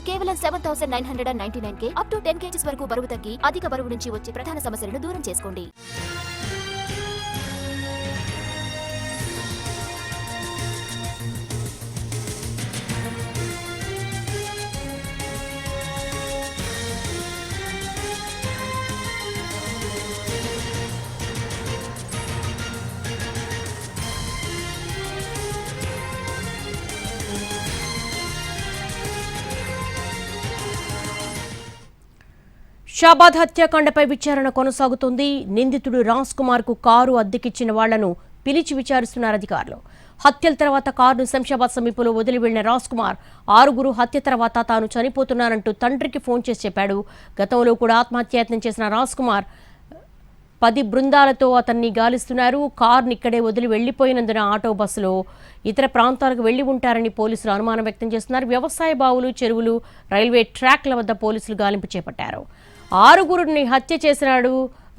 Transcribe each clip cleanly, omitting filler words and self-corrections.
కేవలం 7,999K up to 10 kgs వరకు బరువు తగ్గి అధిక బరువు నుంచి వచ్చే ప్రధాన సమస్యలను దూరం చేసుకోండి. షాబాద్ హత్యాకాండపై విచారణ కొనసాగుతోంది. నిందితుడు రాజ్ కుమార్ కు కారు అద్దెకిచ్చిన వాళ్లను పిలిచి విచారిస్తున్నారు అధికారులు. హత్యల తర్వాత కారును శంషాబాద్ సమీపంలో వదిలి వెళ్లిన రాజ్ కుమార్ 6 హత్య తర్వాత తాను చనిపోతున్నానంటూ తండ్రికి ఫోన్ చేసి చెప్పాడు. గతంలో కూడా ఆత్మహత్యాయత్నం చేసిన రాజ్ కుమార్ 10 బృందాలతో అతన్ని గాలిస్తున్నారు. కారుని ఇక్కడే వదిలి వెళ్లిపోయినందున ఆటో బస్సులో ఇతర ప్రాంతాలకు వెళ్లి ఉంటారని పోలీసులు అనుమానం వ్యక్తం చేస్తున్నారు. వ్యవసాయ బావులు, చెరువులు, రైల్వే ట్రాక్ల వద్ద పోలీసులు గాలింపు చేపట్టారు. 6 హత్య చేసినాడు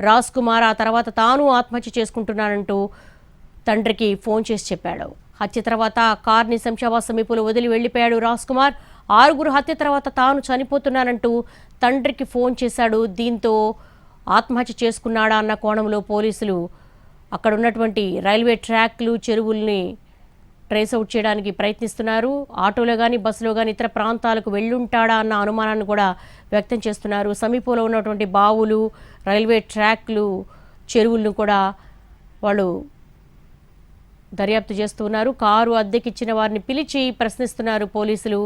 రాజ్ కుమార్. ఆ తర్వాత తాను ఆత్మహత్య చేసుకుంటున్నానంటూ తండ్రికి ఫోన్ చేసి చెప్పాడు. హత్య తర్వాత కార్ని శంషాబాద్ సమీపంలో వదిలి వెళ్లిపోయాడు రాజ్ కుమార్. 6 హత్య తర్వాత తాను చనిపోతున్నానంటూ తండ్రికి ఫోన్ చేశాడు. దీంతో ఆత్మహత్య చేసుకున్నాడా అన్న కోణంలో పోలీసులు అక్కడ ఉన్నటువంటి రైల్వే ట్రాక్లు, చెరువుల్ని ట్రేస్ అవుట్ చేయడానికి ప్రయత్నిస్తున్నారు. ఆటోలో కానీ బస్సులో కానీ ఇతర ప్రాంతాలకు వెళ్ళుంటాడా అన్న అనుమానాన్ని కూడా వ్యక్తం చేస్తున్నారు. సమీపంలో ఉన్నటువంటి బావులు, రైల్వే ట్రాక్లు, చెరువులను కూడా వాళ్ళు దర్యాప్తు చేస్తున్నారు. కారు అద్దెకిచ్చిన వారిని పిలిచి ప్రశ్నిస్తున్నారు పోలీసులు.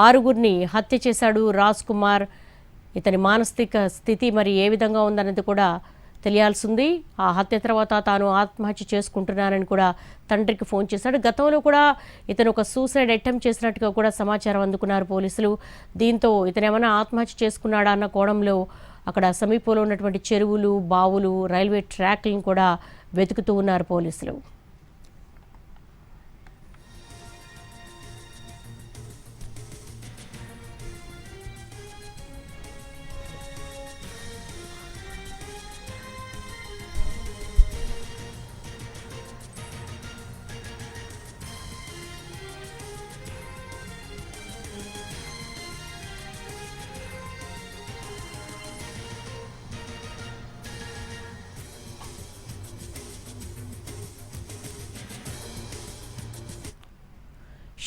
6 హత్య చేశాడు రాజ్ కుమార్. ఇతని మానసిక స్థితి మరి ఏ విధంగా ఉందన్నది కూడా తెలియాల్సింది. ఆ హత్య తర్వాత తాను ఆత్మహత్య చేసుకుంటున్నానని కూడా తండ్రికి ఫోన్ చేశాడు. గతంలో కూడా ఇతను ఒక సూసైడ్ అటెంప్ట్ చేసినట్టుగా కూడా సమాచారం అందుకున్నారు పోలీసులు. దీంతో ఇతను ఏమైనా ఆత్మహత్య చేసుకున్నాడా అన్న కోణంలో అక్కడ సమీపంలో ఉన్నటువంటి చెరువులు, బావులు, రైల్వే ట్రాక్లను కూడా వెతుకుతూ ఉన్నారు పోలీసులు.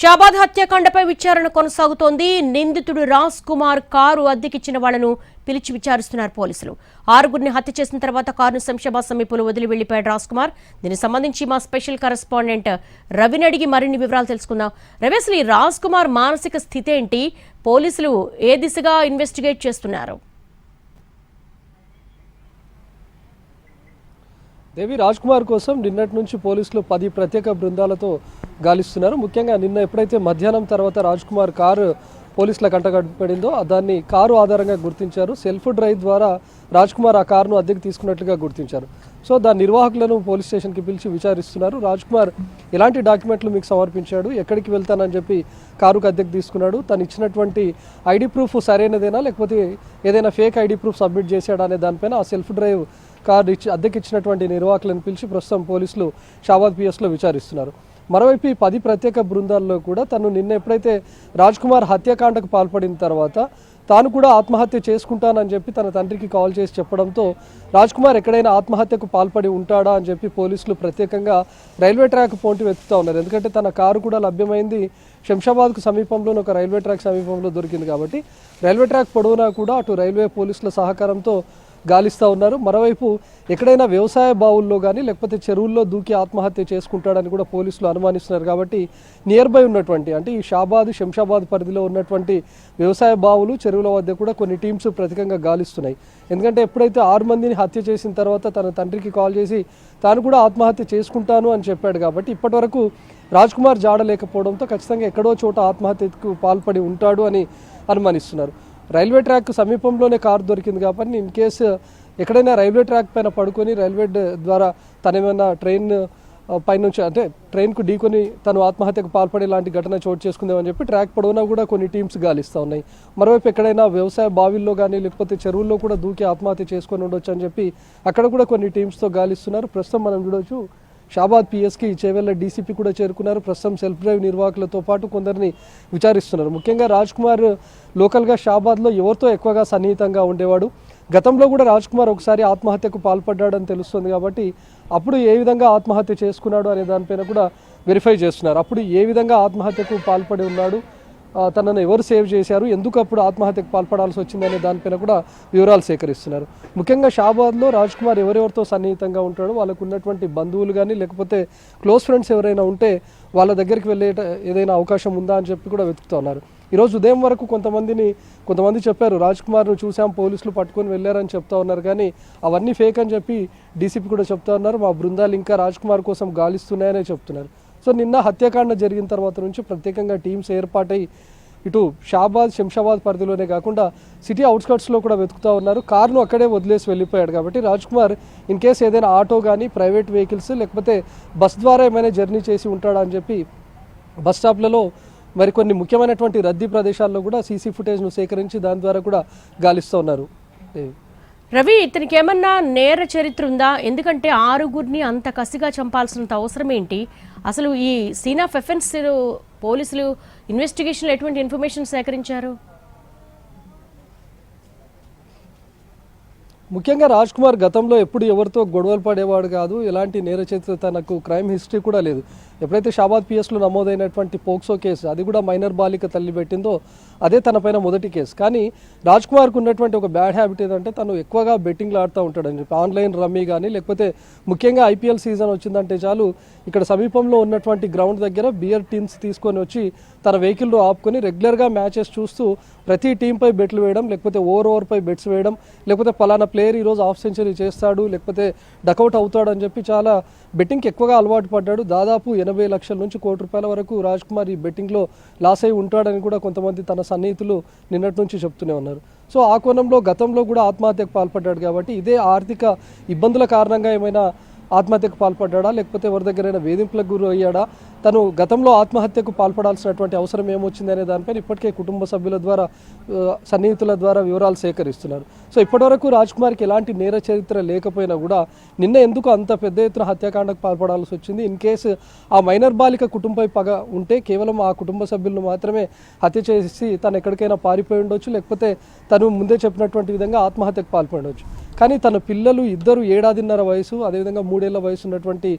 షాబాద్ హత్యాకాండపై విచారణ కొనసాగుతోంది. నిందితుడు రాజ్ కుమార్ కారు అద్దెకిచ్చిన వాళ్లను పిలిచి విచారిస్తున్నారు పోలీసులు. 6 హత్య చేసిన తర్వాత కారును శంషాబాద్ సమీపంలో వదిలి వెళ్లిపోయాడు రాజ్ కుమార్. దీనికి సంబంధించి మా స్పెషల్ కరెస్పాండెంట్ రవిని అడిగి మరిన్ని వివరాలు తెలుసుకుందాం. రవి, అసలు ఈ రాజ్ కుమార్ మానసిక స్థితి ఏంటి? పోలీసులు ఏ దిశగా ఇన్వెస్టిగేట్ చేస్తున్నారు? దేవి, రాజ్ కుమార్ కోసం నిన్నటి నుంచి పోలీసులు 10 ప్రత్యేక బృందాలతో గాలిస్తున్నారు. ముఖ్యంగా నిన్న ఎప్పుడైతే మధ్యాహ్నం తర్వాత రాజ్ కుమార్ కారు పోలీసుల కంటగడ్పడిందో దాన్ని కారు ఆధారంగా గుర్తించారు. సెల్ఫ్ డ్రైవ్ ద్వారా రాజ్ కుమార్ ఆ కారును అద్దెకు తీసుకున్నట్లుగా గుర్తించారు. సో దాని నిర్వాహకులను పోలీస్ స్టేషన్కి పిలిచి విచారిస్తున్నారు. రాజ్ కుమార్ ఎలాంటి డాక్యుమెంట్లు మీకు సమర్పించాడు, ఎక్కడికి వెళ్తానని చెప్పి కారుకు అద్దెకు తీసుకున్నాడు, తను ఇచ్చినటువంటి ఐడి ప్రూఫ్ సరైనదేనా లేకపోతే ఏదైనా ఫేక్ ఐడి ప్రూఫ్ సబ్మిట్ చేశాడా అనే దానిపైన ఆ సెల్ఫ్ డ్రైవ్ కారు అద్దెకిచ్చినటువంటి నిర్వాహకులను పిలిచి ప్రస్తుతం పోలీసులు షాబాద్ పిఎస్లో విచారిస్తున్నారు. మరోవైపు ఈ 10 ప్రత్యేక బృందాల్లో కూడా తను నిన్న ఎప్పుడైతే రాజ్ కుమార్ హత్యాకాండకు పాల్పడిన తర్వాత తాను కూడా ఆత్మహత్య చేసుకుంటానని చెప్పి తన తండ్రికి కాల్ చేసి చెప్పడంతో రాజ్ కుమార్ ఎక్కడైనా ఆత్మహత్యకు పాల్పడి ఉంటాడా అని చెప్పి పోలీసులు ప్రత్యేకంగా రైల్వే ట్రాక్ పోటీ వెతుకుతూ ఉన్నారు. ఎందుకంటే తన కారు కూడా లభ్యమైంది శంషాబాద్కు సమీపంలోని ఒక రైల్వే ట్రాక్ సమీపంలో దొరికింది కాబట్టి రైల్వే ట్రాక్ పొడవునా కూడా అటు రైల్వే పోలీసుల సహకారంతో గాలిస్తూ ఉన్నారు. మరోవైపు ఎక్కడైనా వ్యవసాయ బావుల్లో కానీ లేకపోతే చెరువుల్లో దూకి ఆత్మహత్య చేసుకుంటాడని కూడా పోలీసులు అనుమానిస్తున్నారు. కాబట్టి నియర్ బై ఉన్నటువంటి అంటే ఈ షాబాద్, శంషాబాద్ పరిధిలో ఉన్నటువంటి వ్యవసాయ బావులు, చెరువుల వద్ద కూడా కొన్ని టీమ్స్ ప్రత్యేకంగా గాలిస్తున్నాయి. ఎందుకంటే ఎప్పుడైతే 6 మందిని హత్య చేసిన తర్వాత తన తండ్రికి కాల్ చేసి తాను కూడా ఆత్మహత్య చేసుకుంటాను అని చెప్పాడు. కాబట్టి ఇప్పటివరకు రాజ్ కుమార్ జాడలేకపోవడంతో ఖచ్చితంగా ఎక్కడో చోట ఆత్మహత్యకు పాల్పడి ఉంటాడు అని అనుమానిస్తున్నారు. రైల్వే ట్రాక్ సమీపంలోనే కారు దొరికింది కాబట్టి ఇన్ కేసు ఎక్కడైనా రైల్వే ట్రాక్ పైన పడుకొని రైల్వే ద్వారా తనేమైనా ట్రైన్ పైనుంచి అంటే ట్రైన్కు ఢీకొని తను ఆత్మహత్యకు పాల్పడే లాంటి ఘటన చోటు చేసుకుందామని చెప్పి ట్రాక్ పొడవునా కూడా కొన్ని టీమ్స్ గాలిస్తూ ఉన్నాయి. మరోవైపు ఎక్కడైనా వ్యవసాయ బావిల్లో కానీ లేకపోతే చెరువుల్లో కూడా దూకి ఆత్మహత్య చేసుకొని ఉండొచ్చు అని చెప్పి అక్కడ కూడా కొన్ని టీమ్స్తో గాలిస్తున్నారు. ప్రస్తుతం మనం చూడవచ్చు షాబాద్ పిఎస్కి చేవెళ్ల డీసీపీ కూడా చేరుకున్నారు. ప్రస్తుతం సెల్ఫ్ డ్రైవ్ నిర్వాహకులతో పాటు కొందరిని విచారిస్తున్నారు. ముఖ్యంగా రాజ్ కుమార్ లోకల్గా షాబాద్లో ఎవరితో ఎక్కువగా సన్నిహితంగా ఉండేవాడు, గతంలో కూడా రాజ్ కుమార్ ఒకసారి ఆత్మహత్యకు పాల్పడ్డాడని తెలుస్తుంది. కాబట్టి అప్పుడు ఏ విధంగా ఆత్మహత్య చేసుకున్నాడు అనే దానిపైన కూడా వెరిఫై చేస్తున్నారు. అప్పుడు ఏ విధంగా ఆత్మహత్యకు పాల్పడి ఉన్నాడు, తనను ఎవరు సేవ్ చేశారు, ఎందుకు అప్పుడు ఆత్మహత్యకు పాల్పడాల్సి వచ్చిందనే దానిపైన కూడా వివరాలు సేకరిస్తున్నారు. ముఖ్యంగా షాబాద్లో రాజ్ కుమార్ ఎవరెవరితో సన్నిహితంగా ఉంటాడో వాళ్ళకు ఉన్నటువంటి బంధువులు కానీ లేకపోతే క్లోజ్ ఫ్రెండ్స్ ఎవరైనా ఉంటే వాళ్ళ దగ్గరికి వెళ్ళే ఏదైనా అవకాశం ఉందా అని చెప్పి కూడా వెతుకుతున్నారు. ఈరోజు ఉదయం వరకు కొంతమంది చెప్పారు రాజ్ కుమార్ను చూసాం, పోలీసులు పట్టుకొని వెళ్ళారని చెప్తా ఉన్నారు. కానీ అవన్నీ ఫేక్ అని చెప్పి డీసీపీ కూడా చెప్తా ఉన్నారు. మా బృందాలు ఇంకా రాజ్ కుమార్ కోసం గాలిస్తున్నాయనే చెప్తున్నారు. సో నిన్న హత్యాకాండ జరిగిన తర్వాత నుంచి ప్రత్యేకంగా టీమ్స్ ఏర్పాటై ఇటు షాబాద్ శంషాబాద్ పరిధిలోనే కాకుండా సిటీ అవుట్స్కట్స్లో కూడా వెతుకుతూ ఉన్నారు. కారును అక్కడే వదిలేసి వెళ్ళిపోయాడు కాబట్టి రాజ్ కుమార్ ఇన్ కేసు ఏదైనా ఆటో కానీ ప్రైవేట్ వెహికల్స్ లేకపోతే బస్ ద్వారా ఏమైనా జర్నీ చేసి ఉంటాడా అని చెప్పి బస్ స్టాప్లలో మరికొన్ని ముఖ్యమైనటువంటి రద్దీ ప్రదేశాల్లో కూడా సీసీ ఫుటేజ్ను సేకరించి దాని ద్వారా కూడా గాలిస్తూ ఉన్నారు. రవి, ఇతనికి ఏమన్నా నేర చరిత్ర ఉందా? ఎందుకంటే 6గురిని అంత కసిగా చంపాల్సినంత అవసరం ఏంటి? అసలు ఈ సీన్ ఆఫ్ ఎఫెన్స్ పోలీసులు ఇన్వెస్టిగేషన్లో ఎటువంటి ఇన్ఫర్మేషన్ సేకరించారు? ముఖ్యంగా రాజ్ కుమార్ గతంలో ఎప్పుడు ఎవరితో గొడవలు పడేవాడు కాదు, ఎలాంటి నేర చరిత్ర, తనకు క్రైమ్ హిస్టరీ కూడా లేదు. ఎప్పుడైతే షాబాద్ పిఎస్లో నమోదైనటువంటి పోక్సో కేసు, అది కూడా మైనర్ బాలిక తల్లి పెట్టిందో అదే తనపైన మొదటి కేసు. కానీ రాజ్ కుమార్కు ఉన్నటువంటి ఒక బ్యాడ్ హ్యాబిట్ ఏదంటే తను ఎక్కువగా బెట్టింగ్లు ఆడుతూ ఉంటాడని చెప్పి, ఆన్లైన్ రమ్మీ కానీ లేకపోతే ముఖ్యంగా ఐపీఎల్ సీజన్ వచ్చిందంటే చాలు ఇక్కడ సమీపంలో ఉన్నటువంటి గ్రౌండ్ దగ్గర బియర్ టీమ్స్ తీసుకొని వచ్చి తన వెహికల్లో ఆపుకొని రెగ్యులర్గా మ్యాచెస్ చూస్తూ ప్రతి టీంపై బెట్లు వేయడం, లేకపోతే ఓవర్పై బెట్స్ వేయడం, లేకపోతే పలానా ప్లేయర్ ఈరోజు హాఫ్ సెంచరీ చేస్తాడు లేకపోతే డకౌట్ అవుతాడు అని చెప్పి చాలా బెట్టింగ్కి ఎక్కువగా అలవాటు పడ్డాడు. దాదాపు 80 లక్షల నుంచి ₹1 వరకు రాజ్ కుమార్ ఈ బెట్టింగ్లో లాస్ అయి ఉంటాడని కూడా కొంతమంది తన సన్నిహితులు నిన్నటి నుంచి చెప్తూనే ఉన్నారు. సో ఆ కోణంలో గతంలో కూడా ఆత్మహత్యకు పాల్పడ్డాడు కాబట్టి ఇదే ఆర్థిక ఇబ్బందుల కారణంగా ఏమైనా ఆత్మహత్యకు పాల్పడ్డా లేకపోతే ఎవరి దగ్గరైనా వేధింపులకు గురి అయ్యాడా, తను గతంలో ఆత్మహత్యకు పాల్పడాల్సినటువంటి అవసరం ఏమొచ్చిందనే దానిపైన ఇప్పటికే కుటుంబ సభ్యుల ద్వారా సన్నిహితుల ద్వారా వివరాలు సేకరిస్తున్నారు. సో ఇప్పటివరకు రాజ్ కుమార్కి ఎలాంటి నేర చరిత్ర లేకపోయినా కూడా నిన్న ఎందుకు అంత పెద్ద ఎత్తున హత్యాకాండకు పాల్పడాల్సి వచ్చింది? ఇన్ కేసు ఆ మైనర్ బాలిక కుటుంబపై పగ ఉంటే కేవలం ఆ కుటుంబ సభ్యులను మాత్రమే హత్య చేసి తను ఎక్కడికైనా పారిపోయి ఉండొచ్చు, లేకపోతే తను ముందే చెప్పినటువంటి విధంగా ఆత్మహత్యకు పాల్పడవచ్చు. కానీ తన పిల్లలు ఇద్దరు 7.5 వయసు, అదేవిధంగా 3 ఏళ్ల వయసు ఉన్నటువంటి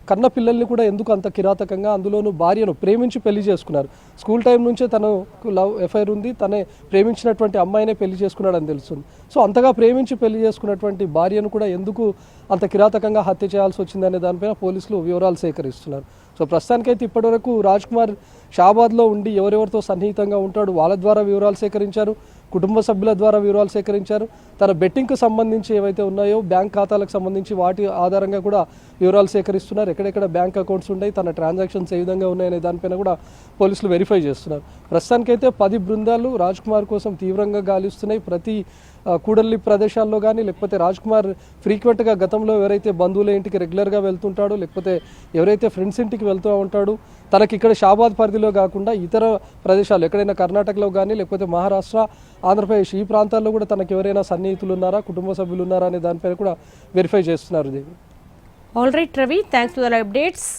కన్న పిల్లల్ని కూడా ఎందుకు అంత కిరాతకంగా, అందులోనూ భార్యను ప్రేమించి పెళ్లి చేసుకున్నారు. స్కూల్ టైం నుంచే తనకు లవ్ ఎఫైర్ ఉంది, తనే ప్రేమించినటువంటి అమ్మాయినే పెళ్లి చేసుకున్నాడని తెలుస్తుంది. సో అంతగా ప్రేమించి పెళ్లి చేసుకున్నటువంటి భార్యను కూడా ఎందుకు అంత కిరాతకంగా హత్య చేయాల్సి వచ్చిందనే దానిపైన పోలీసులు వివరాలు సేకరిస్తున్నారు. సో ప్రస్తుతానికైతే ఇప్పటివరకు రాజ్ కుమార్ షాబాద్లో ఉండి ఎవరెవరితో సన్నిహితంగా ఉంటాడు వాళ్ళ ద్వారా వివరాలు సేకరించారు, కుటుంబ సభ్యుల ద్వారా వివరాలు సేకరించారు, తన బెట్టింగ్కు సంబంధించి ఏవైతే ఉన్నాయో బ్యాంక్ ఖాతాలకు సంబంధించి వాటి ఆధారంగా కూడా వివరాలు సేకరిస్తున్నారు. ఎక్కడెక్కడ బ్యాంక్ అకౌంట్స్ ఉన్నాయి, తన ట్రాన్సాక్షన్స్ ఏ విధంగా ఉన్నాయనే దానిపైన కూడా పోలీసులు వెరిఫై చేస్తున్నారు. ప్రస్తుతానికైతే 10 బృందాలు రాజ్ కుమార్ కోసం తీవ్రంగా గాలిస్తున్నాయి. ప్రతి కూడలి ప్రదేశాల్లో కానీ లేకపోతే రాజ్ కుమార్ ఫ్రీక్వెంట్గా గతంలో ఎవరైతే బంధువుల ఇంటికి రెగ్యులర్గా వెళ్తుంటాడో లేకపోతే ఎవరైతే ఫ్రెండ్స్ ఇంటికి వెళ్తూ ఉంటాడు, తనకి ఇక్కడ షాబాద్ పరిధిలో కాకుండా ఇతర ప్రదేశాలు ఎక్కడైనా కర్ణాటకలో కానీ లేకపోతే మహారాష్ట్ర, ఆంధ్రప్రదేశ్ ఈ ప్రాంతాల్లో కూడా తనకు ఎవరైనా సన్నిహితులు ఉన్నారా, కుటుంబ సభ్యులు ఉన్నారా అనే దానిపైన కూడా వెరిఫై చేస్తున్నారు. All right Ravi, thanks for the updates.